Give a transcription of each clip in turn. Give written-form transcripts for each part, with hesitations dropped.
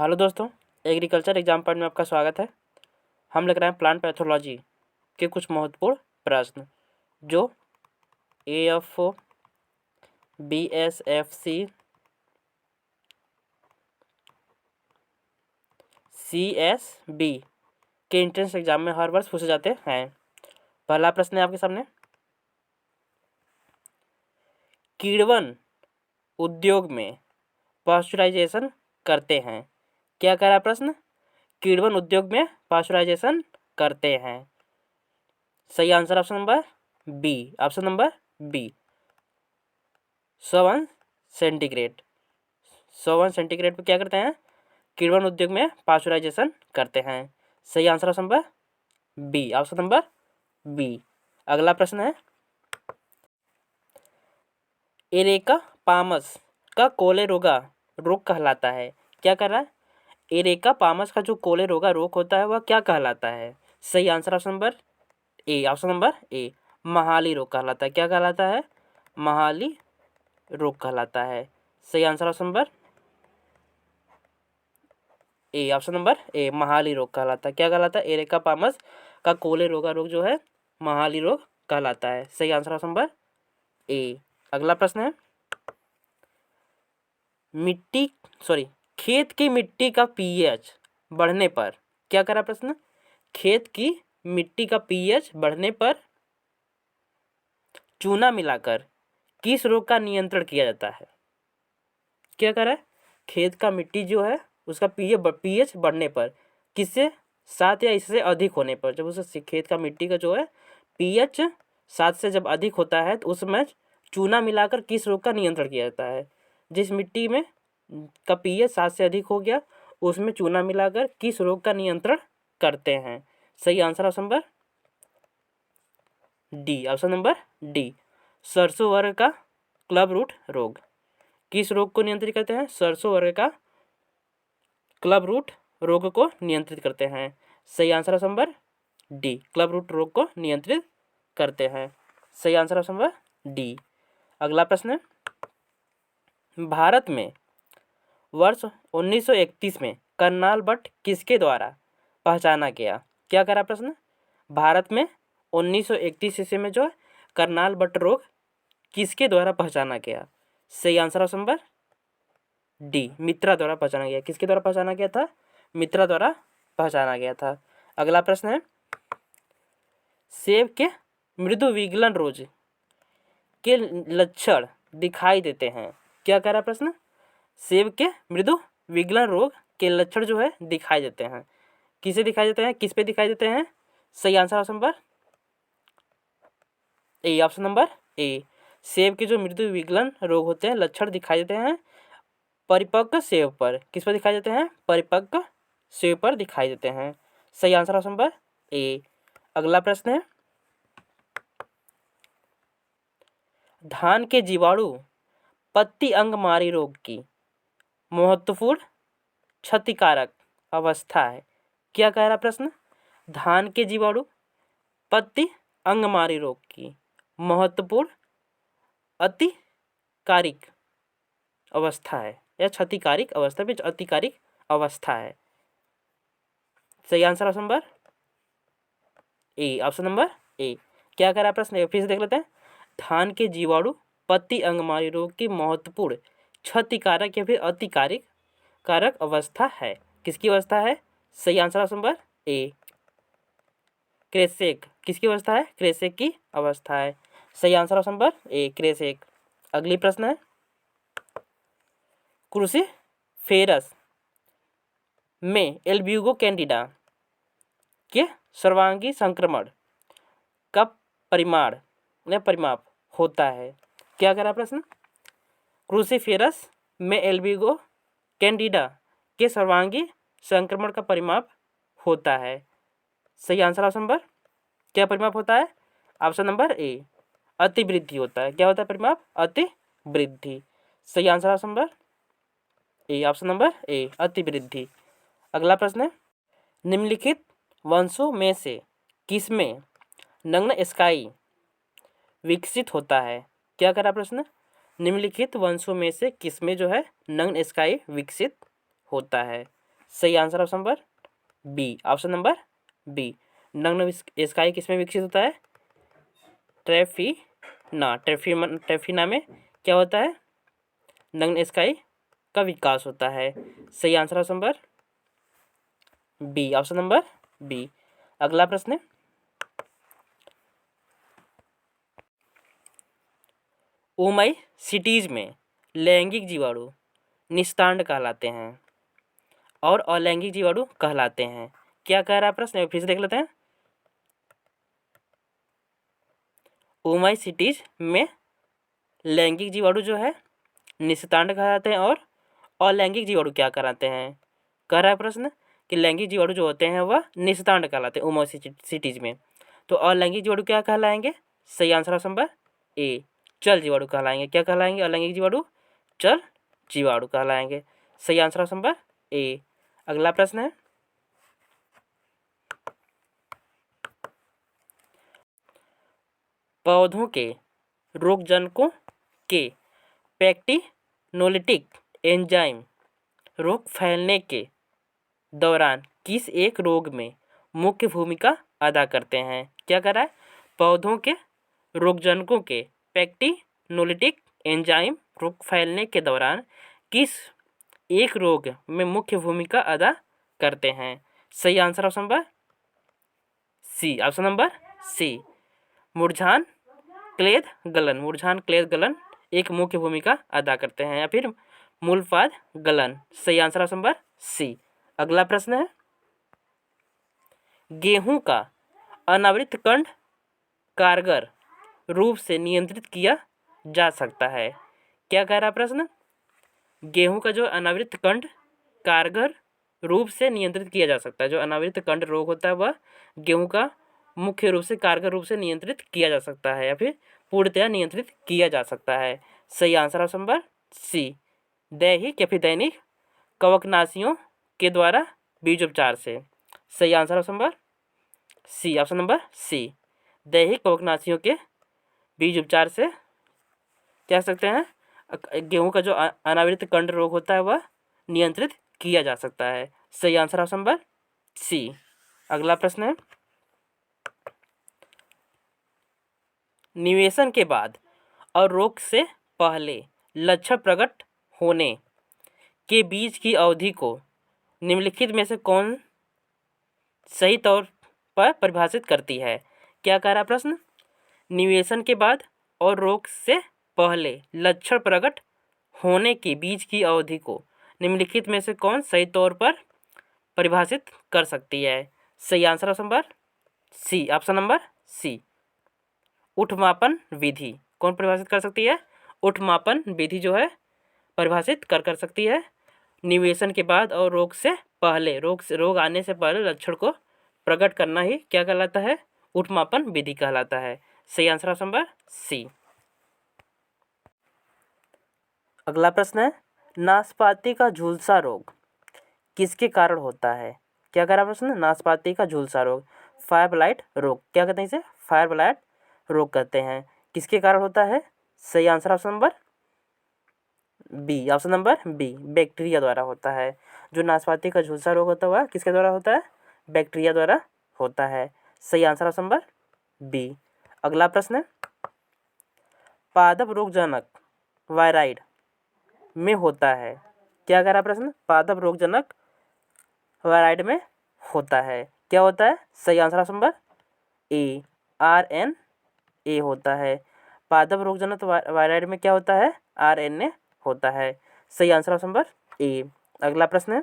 Hello दोस्तों, agriculture exam point में आपका स्वागत है। हम लग रहे हैं प्लांट पैथोलॉजी के कुछ महत्वपूर्ण प्रश्न जो AFO, BSFC, CSB के एंट्रेंस एग्जाम में हर वर्ष पूछे जाते हैं। पहला प्रश्न है आपके सामने, किण्वन उद्योग में पाश्चराइजेशन करते हैं। क्या कह रहा है प्रश्न? किण्वन उद्योग में पाश्चराइजेशन करते हैं। सही answer option number B. Option number B, 101 centigrade. 101 centigrade पे क्या करते हैं? किण्वन उद्योग में पाश्चराइजेशन करते हैं। सही answer option number B. Option number B. अगला प्रश्न है, एरेका पामस का कोलेरोगा रोग कहलाता है। क्या कर रहा है? एरेका पामस का जो कोलेरोगा रोग होता है वह क्या कहलाता है? सही answer option number A. Option number A, महाली रोग कहलाता है। क्या कहलाता है? महाली रोग कहलाता है। सही answer option number A. Option number A, महाली रोग कहलाता है। क्या कहलाता है? एरेका पामस का कोलेरोगा रोग जो है महाली रोग कहलाता है। सही आंसर ऑप्शन नंबर ए। अगला प्रश्न है, खेत की मिट्टी का pH बढ़ने पर क्या करा प्रश्न? खेत की मिट्टी का pH बढ़ने पर चूना मिलाकर किस रोग का नियंत्रण किया जाता है? क्या करा है? खेत का मिट्टी जो है उसका pH बढ़ने पर, किससे? 7 या इससे अधिक होने पर। जब उस खेत का मिट्टी का जो है pH 7 से जब अधिक होता है तो उसमें चूना मिलाकर किस रोग का नियंत्रण किया जाता है? जिस मिट्टी में का pH 7 से अधिक हो गया उसमें चूना मिलाकर किस रोग का नियंत्रण करते हैं? सही answer option number D. Option number D, सरसों वर्ग का क्लब रूट रोग। किस रोग को नियंत्रित करते हैं? सरसों वर्ग का क्लब रूट रोग को नियंत्रित करते हैं। सही answer option number D, club root रोग को नियंत्रित करते हैं। सही आंसर ऑप्शन नंबर डी। अगला प्रश्न है, भारत में वर्ष 1931 में करनाल बट किसके द्वारा पहचाना गया? क्या करा प्रश्न? भारत में 1931 ईस्वी में जो है करनाल बट रोग किसके द्वारा पहचाना गया? सही आंसर ऑप्शन नंबर डी, मित्रा द्वारा पहचाना गया। किसके द्वारा पहचाना गया था? मित्रा द्वारा पहचाना गया था। अगला प्रश्न है, सेब के मृदु विगलन रोग के लक्षण दिखाई देते हैं। क्या कह रहा प्रश्न? सेब के मृदु विगलन रोग के लक्षण जो है दिखाई देते हैं। किसे दिखाई देते हैं? किस पे दिखाई देते हैं? सही answer option number A. Option number ए, सेब के जो मृदु विगलन रोग होते हैं लक्षण दिखाई देते हैं परिपक्व सेब पर। किस पर दिखाई देते हैं? परिपक्व सेब पर दिखाई देते हैं। सही आंसर ऑप्शन नंबर ए। अगला प्रश्न है, धान के जीवाणु पत्ती अंगमारी रोग की महत्वपूर्ण क्षतिकारक अवस्था है। क्या कह रहा प्रश्न? धान के जीवाणु पत्ती अंगमारी रोग की महत्वपूर्ण अतिकारिक अवस्था है या क्षतिकारिक अवस्था में अतिकारिक अवस्था है। सही answer option number A. Option number ए। क्या कह रहा प्रश्न? फिर से देख लेते हैं। धान के जीवाणु पत्ती अंगमारी रोग की महत्वपूर्ण क्षतिकारक या फिर अतिकारिक कारक अवस्था है। किसकी अवस्था है? सही आंसर ऑप्शन नंबर ए, क्रेसेक। किसकी अवस्था है? क्रेसेक की अवस्था है। सही आंसर ऑप्शन नंबर ए, क्रेसेक। अगली प्रश्न है, क्रूसीफेरस में एल्ब्यूगो कैंडिडा के सर्वांगी संक्रमण का परिमाण या परिमाप होता है। क्या कह रहा प्रश्न? क्रूसीफेरस में एल्ब्यूगो कैंडिडा के सर्वांगी संक्रमण का परिमाप होता है। सही आंसर ऑप्शन नंबर क्या परिमाप होता है? ऑप्शन नंबर ए, अतिवृद्धि होता है। क्या होता है परिमाप? अतिवृद्धि। सही answer option number A. Option number A, अतिवृद्धि। अगला प्रश्न है, निम्नलिखित वंशों में से किसमें नग्न स्काई विकसित होता है? क्या करा प्रश्न? निम्नलिखित वंशों में से किसमें जो है नग्न स्काई विकसित होता है? सही answer option number B, option number B. नग्न स्काई किसमें विकसित होता है? ट्रेफिना में क्या होता है? नग्न स्काई का विकास होता है। सही answer option number B, option number B. अगला प्रश्न है, ओमई सिटीज में लैंगिक जीवाणु निस्तांड कहलाते हैं और अलैंगिक जीवाणु कहलाते हैं। क्या कह रहा है प्रश्न? फिर से देख लेते हैं। ओमई सिटीज में लैंगिक जीवाणु जो है निस्तांड कहलाते हैं और अलैंगिक जीवाणु क्या कहलाते हैं? कह रहा है प्रश्न कि लैंगिक जीवाणु जो होते हैं वह निस्तांड कहलाते हैं ओमई सिटीज में, तो अलैंगिक जीवाणु क्या कहलाएंगे? सही आंसर ऑप्शन नंबर ए, चल जीवाणु कहलाएंगे। क्या कहलाएंगे? अलैंगिक जीवाणु चल जीवाणु कहलाएंगे। सही आंसर ऑप्शन नंबर ए। अगला प्रश्न है, पौधों के रोगजनकों के पैक्टिनोलिटिक एंजाइम रोग फैलने के दौरान किस एक रोग में मुख्य भूमिका अदा करते हैं? क्या कर रहा है? पौधों के रोगजनकों के पैक्टिनोलिटिक एंजाइम रोग फैलने के दौरान किस एक रोग में मुख्य भूमिका अदा करते हैं? सही answer option number C, option number C, मुरझान क्लेद गलन एक मुख्य भूमिका अदा करते हैं, या फिर मूलपाद गलन। सही आंसर ऑप्शन नंबर सी। अगला प्रश्न है, गेहूं का अनावृत कंड कारगर रूप से नियंत्रित किया जा सकता है? क्या कह रहा प्रश्न? गेहूं का जो अनावृत कंड कारगर रूप से नियंत्रित किया जा सकता है, जो अनावृत कंड रोग होता है वह गेहूं का मुख्य रूप से कारगर रूप से नियंत्रित किया जा सकता है या फिर पूर्णतया नियंत्रित किया जा सकता है। सही आंसर ऑप्शन नंबर सी, दैहिक या फिर दैनिक कवकनाशियों के द्वारा बीज उपचार से। सही answer option number C, option number C, दैहिक कवकनाशियों के बीज उपचार से कह सकते हैं गेहूं का जो अनावृत कंड रोग होता है वह नियंत्रित किया जा सकता है। सही आंसर ऑप्शन नंबर सी। अगला प्रश्न है, निवेशन के बाद और रोग से पहले लक्षण प्रकट होने के बीच की अवधि को निम्नलिखित में से कौन सही तौर पर परिभाषित करती है? क्या कह रहा प्रश्न? निवेशन के बाद और रोग से पहले लक्षण प्रकट होने के बीच की अवधि को निम्नलिखित में से कौन सही तौर पर परिभाषित कर सकती है? सही answer option number C, option number C, उठमापन विधि। कौन परिभाषित कर सकती है? उठमापन विधि जो है परिभाषित कर सकती है निवेशन के बाद और रोग से पहले, रोग आने से पहले लक्षण को प्रकट करना ही क्या कहलाता है? उठमापन विधि कहलाता है। सही आंसर ऑप्शन नंबर सी। अगला प्रश्न है, नाशपाती का झुलसा रोग किसके कारण होता है? क्या कह रहा प्रश्न? नाशपाती का झुलसा रोग, फायर ब्लाइट रोग। क्या कहते हैं इसे? फायर ब्लाइट रोग कहते हैं। किसके कारण होता है? सही answer option number B, option number B, bacteria द्वारा होता है। जो नाशपाती का झुलसा रोग होता है किसके द्वारा होता है? बैक्टीरिया द्वारा होता है। सही आंसर ऑप्शन नंबर बी। अगला प्रश्न है, पादप रोगजनक वायराइड में होता है। क्या कह रहा प्रश्न? पादप रोगजनक वायराइड में होता है। क्या होता है? सही आंसर ऑप्शन नंबर ए, RNA होता है। पादप रोगजनक वायराइड में क्या होता है? RNA होता है। सही आंसर ऑप्शन नंबर ए। अगला प्रश्न है,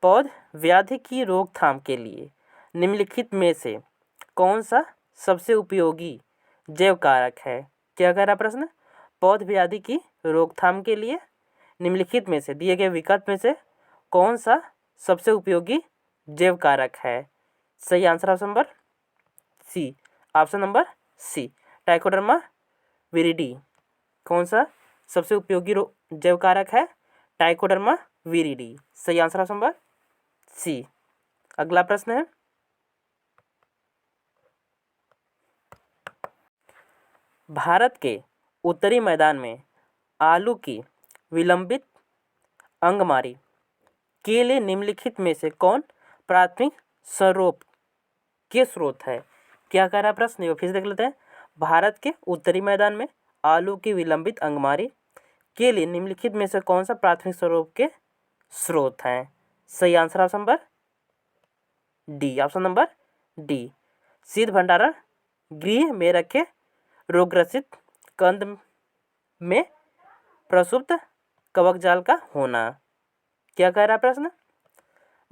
पौध व्याधि की रोकथाम के लिए निम्नलिखित में से कौन सा सबसे उपयोगी जैव कारक है? क्या कह रहा प्रश्न? पौध व्याधि की रोकथाम के लिए निम्नलिखित में से दिए गए विकल्प में से कौन सा सबसे उपयोगी जैव कारक है? सही answer option number C, option number C, ट्राइकोडर्मा विरिडी। कौन सा सबसे उपयोगी जैव कारक है? ट्राइकोडर्मा विरिडी। सही आंसर ऑप्शन नंबर सी। अगला प्रश्न है, भारत के उत्तरी मैदान में आलू की विलंबित अंगमारी के लिए निम्नलिखित में से कौन प्राथमिक सरोप के स्रोत है? क्या कह रहा है प्रश्न, ये फिर से देख लेते हैं। भारत के उत्तरी मैदान में आलू की विलंबित अंगमारी के लिए निम्नलिखित में से कौन सा प्राथमिक स्वरूप के स्रोत हैं? सही answer option number D, option number D. शीत भंडारण गृह में रखे रोगग्रसित कंद में प्रसुप्त कवक जाल का होना। क्या कह रहा है प्रश्न,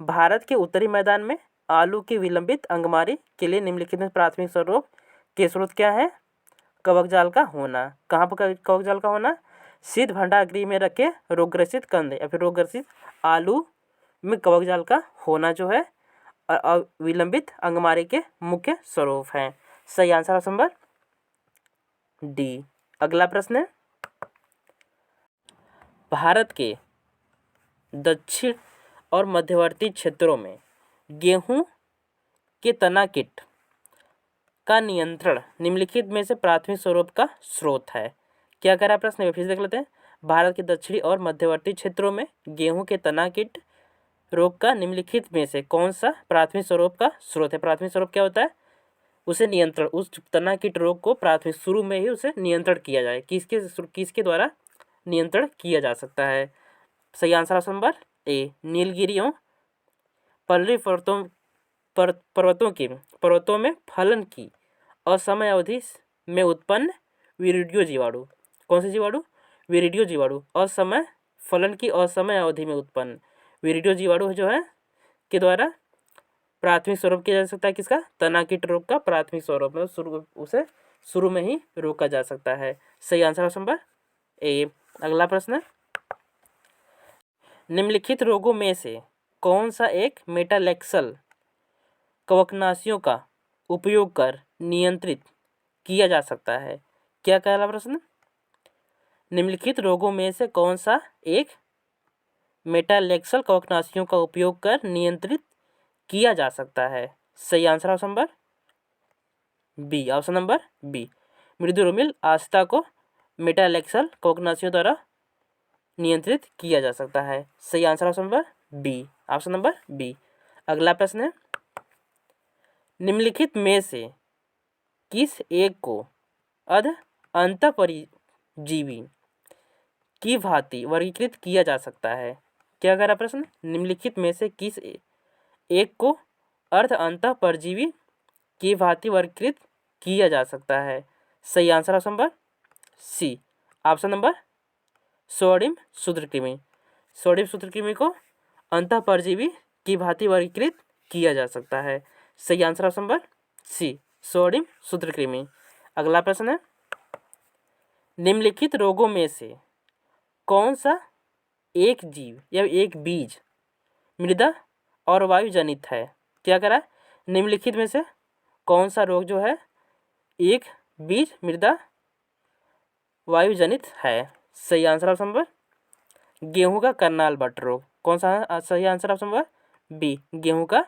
भारत के उत्तरी मैदान में आलू की विलंबित अंगमारी के लिए निम्नलिखित में प्राथमिक स्वरूप के स्रोत क्या है? कवक जाल का होना। कहाँ पर कवक जाल का होना? शीत भंडार गृह में रखे रोगग्रसित कंद या फिर रोगग्रसित आलू में कवक जाल का होना जो है विलंबित अंगमारी के मुख्य स्वरूप हैं। सही आंसर ऑप्शन नंबर डी। अगला प्रश्न है, भारत के दक्षिण और मध्यवर्ती क्षेत्रों में गेहूं के तना कीट का नियंत्रण निम्नलिखित में से प्राथमिक स्वरूप का स्रोत है। क्या कह रहा है प्रश्न, फिर से देख लेते हैं। भारत के दक्षिणी और मध्यवर्ती क्षेत्रों में गेहूं के तना कीट रोग का निम्नलिखित में से कौन सा प्राथमिक स्वरूप का स्रोत है? प्राथमिक स्वरूप क्या होता है? उसे नियंत्रण, उस तना कीट रोग को प्राथमिक शुरू में ही उसे नियंत्रण किया जाए। किसके द्वारा नियंत्रण किया जा सकता है? सही आंसर ऑप्शन नंबर ए, नीलगिरियों पल्ली पर्वतों में फलन की असमय अवधि में उत्पन्न विरिडियो जीवाणु। कौन से जीवाणु? विरिडियो जीवाणु। असमय फलन की असमय अवधि में उत्पन्न विरिडियो जीवाणु जो है के द्वारा प्राथमिक स्वरूप किया जा सकता है। किसका? तना कीट रोग का प्राथमिक स्वरूप में उसे शुरू में ही रोका जा सकता है। सही आंसर ऑप्शन नंबर ए। अगला प्रश्न, निम्नलिखित रोगों में से कौन सा एक मेटालेक्सल कवकनाशियों का उपयोग कर नियंत्रित किया जा सकता है? क्या कह रहा प्रश्न, निम्नलिखित रोगों में से कौन सा एक मेटालेक्सल कवकनाशियों का उपयोग कर नियंत्रित किया जा सकता है? सही answer option number B, option number B. मृदुरोमिल आस्था को मेटालेक्सल कवकनाशियों द्वारा नियंत्रित किया जा सकता है। सही answer option number B, option number B. अगला प्रश्न है, निम्नलिखित में से किस एक को अंतःपरजीवी की भांति वर्गीकृत किया जा सकता है? क्या कह रहा प्रश्न, निम्नलिखित में से किस एक को अंतःपरजीवी की भांति वर्गीकृत किया जा सकता है? सही answer option number C, option number sodium सूत्रकृमि। सोडियम सूत्रकृमि को अंतःपरजीवी की भांति वर्गीकृत किया जा सकता है। सही answer option number C, sodium सूत्रकृमि। अगला प्रश्न है, निम्नलिखित रोगों में से कौन सा एक जीव या एक बीज मृदा और वायु जनित है? क्या करा, निम्नलिखित में से कौन सा रोग जो है एक बीज मृदा वायु जनित है? सही आंसर ऑप्शन नंबर गेहूं का करनाल बट रोग। कौन सा? सही आंसर ऑप्शन नंबर बी, गेहूं का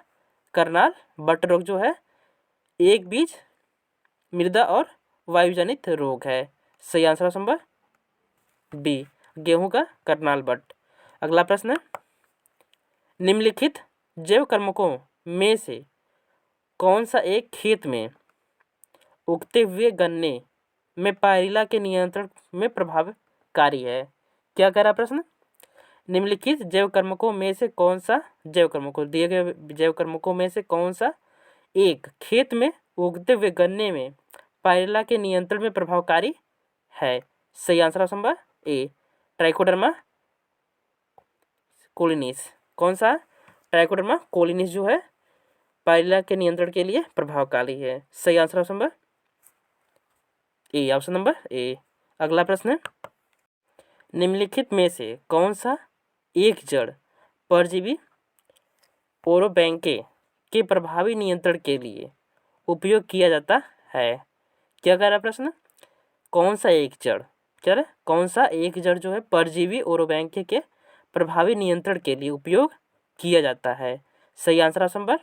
करनाल बट रोग जो है एक बीज मृदा और वायु जनित रोग है। सही आंसर ऑप्शन नंबर बी, गेहूं का करनाल बट। अगला प्रश्न है, निम्नलिखित जैव कर्मकों में से कौन सा एक खेत में उगते हुए गन्ने में पायरिल्ला के नियंत्रण में प्रभावकारी है? क्या कह रहा प्रश्न, निम्नलिखित जैव कर्मकों में से कौन सा जैव कर्मकों, दिए गए जैव कर्मकों में से कौन सा एक खेत में उगते हुए गन्ने में पायरिल्ला के नियंत्रण में प्रभावकारी है? सही answer option number A, trichoderma कोलिनिस। कौन सा? ट्राइकोडर्मा कोलिनिस जो है पायरिल्ला के नियंत्रण के लिए प्रभावकारी है। सही answer option number A, option number ए। अगला प्रश्न है, निम्नलिखित में से कौन सा एक जड़ परजीवी ओरोबैंके के प्रभावी नियंत्रण के लिए उपयोग किया जाता है? क्या कह रहा प्रश्न, कौन सा एक जड़, क्या कौन सा एक जड़ जो है परजीवी ओरोबैंके के प्रभावी नियंत्रण के लिए उपयोग किया जाता है? सही answer option number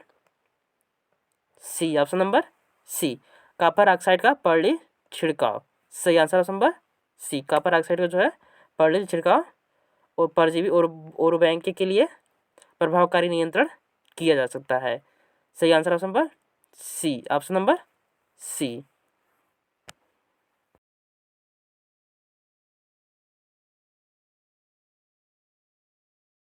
C, option number C, copper oxide का पर्ली छिड़काव। सही answer option number C, copper oxide का जो है पर्ली छिड़काव और परजीवी और बैंक के लिए प्रभावकारी नियंत्रण किया जा सकता है। सही answer option number C, option number सी।